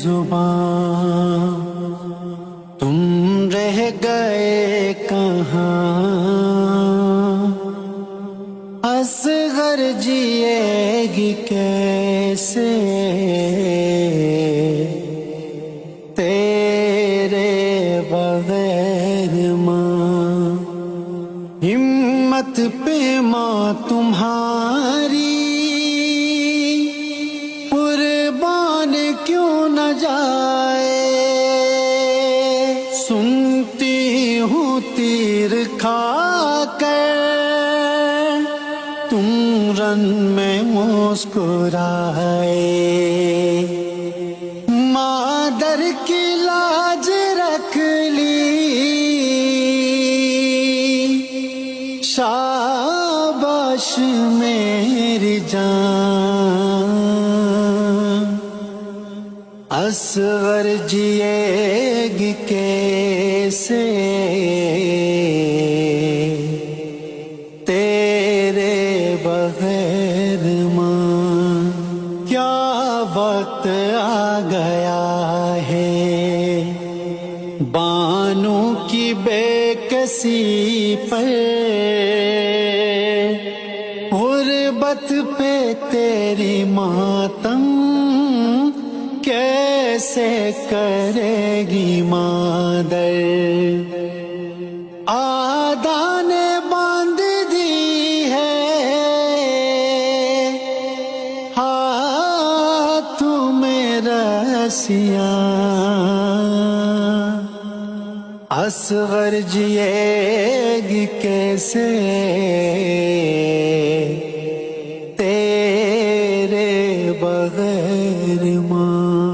زبان تم رہ گئے کہاں؟ اصغر جیے گی کیسے تیرے بغیر ماں؟ ہمت پہ ماں تمہاری قربان کیوں نہ جائے؟ سنتی ہوں تیر کھا کر تم رن میں مسکرائے، مادر کی لاج رکھ لی، شاباش میری جان۔ اصغر جیے گی کیسے تیرے بغیر ماں؟ کیا وقت آ گیا ہے بانوں کی بے کسی پر، غربت پہ تیری ماتم کیسے کرے گی مادر؟ آدھا نے باندھ دی ہے ہاتھ میں رسیاں، اصغر جیے گی کیسے تیرے بغیر ماں؟